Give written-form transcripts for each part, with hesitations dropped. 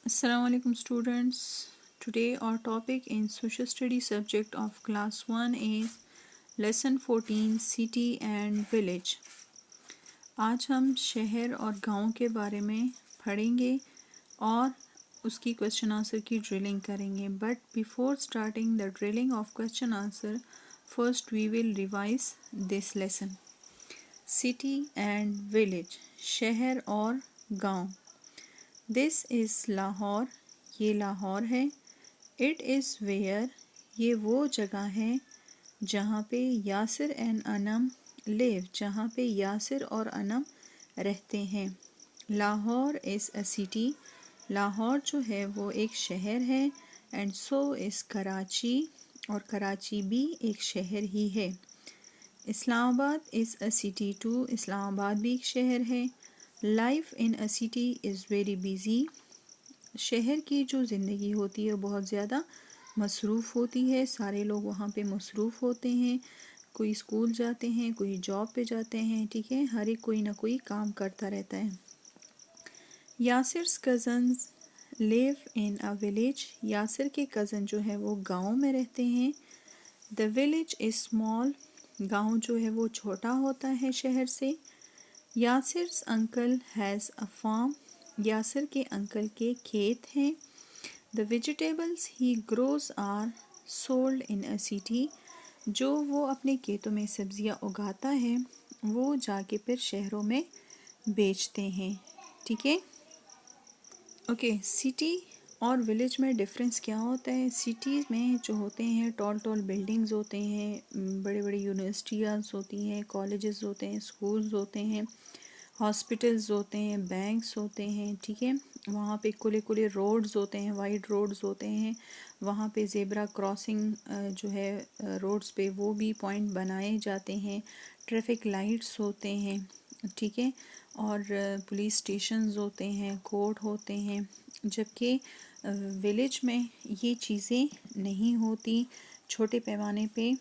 Assalamu alaikum students. Today our topic in social studies subject of class 1 is lesson 14 city and village. آج ہم شہر اور گاؤں کے بارے میں پڑھیں گے اور اس کی کوشچن آنسر کی ڈرلنگ کریں گے. But before starting the drilling of question answer first we will revise this lesson. City and village, شہر اور گاؤں. دس از لاہور، یہ لاہور ہے. اٹ از ویئر، یہ وہ جگہ ہے جہاں پہ یاسر اینڈ انم لیو، جہاں پہ یاسر اور انم رہتے ہیں. لاہور از اے سٹی، لاہور جو ہے وہ ایک شہر ہے. اینڈ سو از کراچی، اور کراچی بھی ایک شہر ہی ہے. اسلام آباد از اے سٹی ٹو، اسلام آباد بھی ایک شہر ہے. Life in a city is very busy, شہر کی جو زندگی ہوتی ہے بہت زیادہ مصروف ہوتی ہے. سارے لوگ وہاں پہ مصروف ہوتے ہیں، کوئی اسکول جاتے ہیں، کوئی جاب پہ جاتے ہیں، ٹھیک ہے، ہر ایک کوئی نہ کوئی کام کرتا رہتا ہے. یاسر's cousins live in a village، Yasir کے کزن جو ہے وہ گاؤں میں رہتے ہیں. the village is small، گاؤں جو ہے وہ چھوٹا ہوتا ہے شہر سے. یاسر's uncle has a farm، Yasir کے انکل کے کھیت ہیں. the vegetables he grows are sold in a city، جو وہ اپنے کھیتوں میں سبزیاں اگاتا ہے وہ جا کے پھر شہروں میں بیچتے ہیں. ٹھیک ہے، اوکے. سٹی اور ولیج میں ڈفرینس کیا ہوتا ہے؟ سٹیز میں جو ہوتے ہیں ٹال ٹال بلڈنگز ہوتے ہیں، بڑے بڑے یونیورسٹیاں ہوتی ہیں، کالجز ہوتے ہیں، اسکولز ہوتے ہیں، ہاسپٹلز ہوتے ہیں، بینکس ہوتے ہیں. ٹھیک ہے، وہاں پہ کھلے کھلے روڈز ہوتے ہیں، وائڈ روڈز ہوتے ہیں. وہاں پہ زیبرا کراسنگ جو ہے روڈز پہ وہ بھی پوائنٹ بنائے جاتے ہیں. ٹریفک لائٹس ہوتے ہیں، ٹھیک ہے، اور پولیس اسٹیشنز ہوتے ہیں، کورٹ ہوتے ہیں. جبکہ ولیج میں یہ چیزیں نہیں ہوتی. چھوٹے پیمانے پہ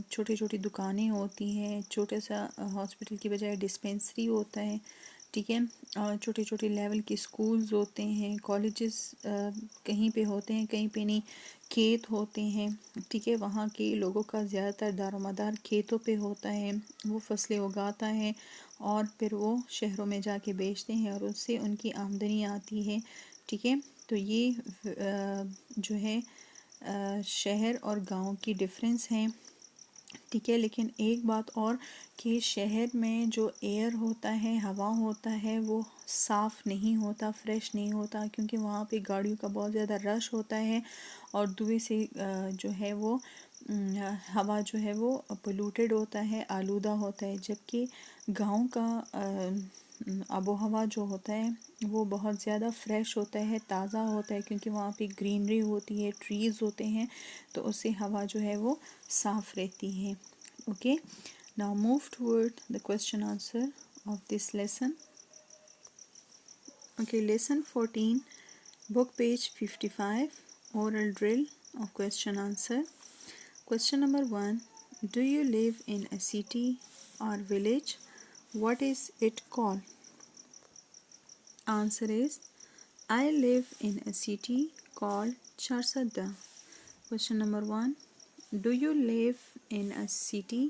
چھوٹی چھوٹی دکانیں ہوتی ہیں، چھوٹا سا ہاسپٹل کی بجائے ڈسپینسری ہوتا ہے. ٹھیک ہے، اور چھوٹے چھوٹے لیول کے اسکولز ہوتے ہیں، کالجز کہیں پہ ہوتے ہیں کہیں پہ نہیں. کھیت ہوتے ہیں، ٹھیک ہے، وہاں کے لوگوں کا زیادہ تر دار و مدار کھیتوں پہ ہوتا ہے. وہ فصلیں اگاتا ہے اور پھر وہ شہروں میں جا کے بیچتے ہیں اور اس سے ان کی آمدنی آتی ہے. ٹھیک ہے، تو یہ جو ہے شہر اور گاؤں کی ڈفرینس ہیں. ٹھیک ہے، لیکن ایک بات اور کہ شہر میں جو ایئر ہوتا ہے، ہوا ہوتا ہے، وہ صاف نہیں ہوتا، فریش نہیں ہوتا، کیونکہ وہاں پہ گاڑیوں کا بہت زیادہ رش ہوتا ہے اور دھوئیں سے جو ہے وہ ہوا جو ہے وہ پولوٹیڈ ہوتا ہے، آلودہ ہوتا ہے. جبکہ گاؤں کا آب و ہوا جو ہوتا ہے وہ بہت زیادہ فریش ہوتا ہے، تازہ ہوتا ہے، کیونکہ وہاں پہ گرینری ہوتی ہے، ٹریز ہوتے ہیں، تو اس سے ہوا جو ہے وہ صاف رہتی ہے. Okay, now move toward the question answer of this lesson. Okay, lesson 14 book page 55 oral drill of question answer. Question number 1. Do you live in a city or village? What is it called? Answer is, I live in a city called Charsadda. Question number 1. Do you live in a city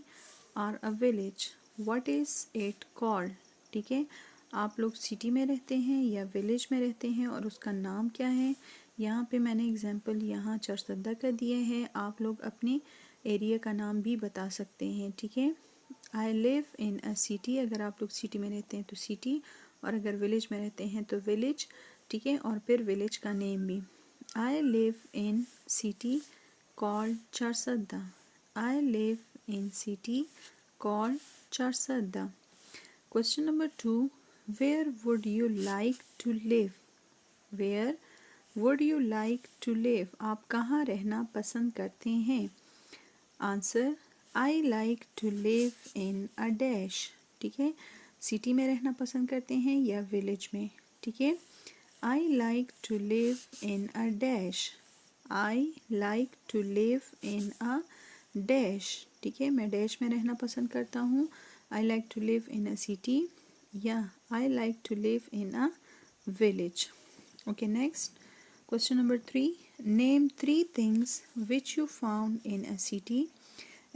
or a village? What is it called? ٹھیک ہے، آپ لوگ city میں رہتے ہیں یا village میں رہتے ہیں اور اس کا نام کیا ہے؟ یہاں پہ میں نے اگزامپل یہاں چرسدہ کا دیا ہے، آپ لوگ اپنے ایریا کا نام بھی بتا سکتے ہیں. ٹھیک ہے، I live in a city، اگر آپ لوگ سٹی میں رہتے ہیں تو سٹی، اور اگر ولیج میں رہتے ہیں تو ولیج. ٹھیک ہے، اور پھر ولیج کا نیم بھی. I live in city called Charsadda. I live in city called Charsadda. Question number 2. Where would you like to live? Where would you like to live? آپ کہاں رہنا پسند کرتے ہیں؟ Answer, I like to live in a dash. ٹھیک ہے، city میں رہنا پسند کرتے ہیں یا ولیج میں؟ ٹھیک ہے، I like to live in a dash. I like to live in a dash. ٹھیک ہے، میں ڈیش میں رہنا پسند کرتا ہوں. I like to live in a city. Yeah, I like to live in a village. Okay, next. Question number 3. Name 3 things which you found in a city.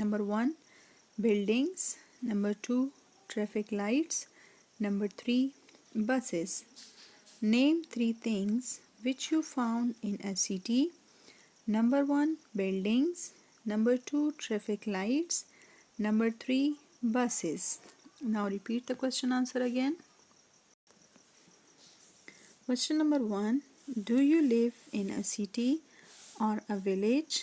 Number 1. Buildings. Number 2. Traffic lights. Number 3. Buses. Name 3 things which you found in a city. Number 1. Buildings. Number 2. Traffic lights. Number 3. Buses. Now repeat the question answer again. Question number 1. Do you live in a city or a village?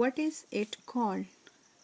What is it called?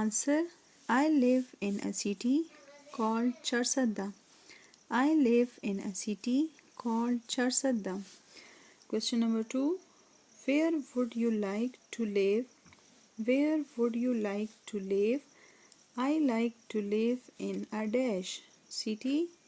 Answer. I live in a city called Charsadda. I live in a city called Charsadda. Question number 2. Where would you like to live? Where would you like to live? I like to live in a dash. City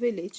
village.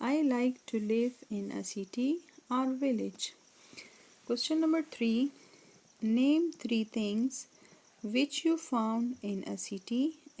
I like to live in a city or village. Question number 3. Name 3 things which you found in a city.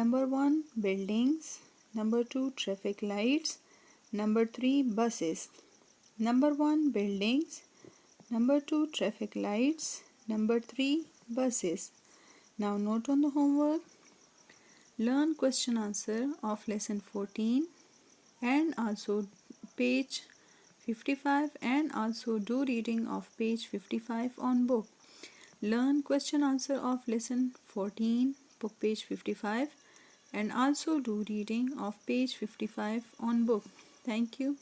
Number 1. Buildings. Number 2. Traffic lights. Number 3. Buses. Number 1. Buildings. Number 2. Traffic lights. Number 3. Buses. Now note on the homework. Learn question answer of lesson 14 and also page 55 and also do reading of page 55 on book. Learn question answer of lesson 14 book page 55 and also do reading of page 55 on book. Thank you.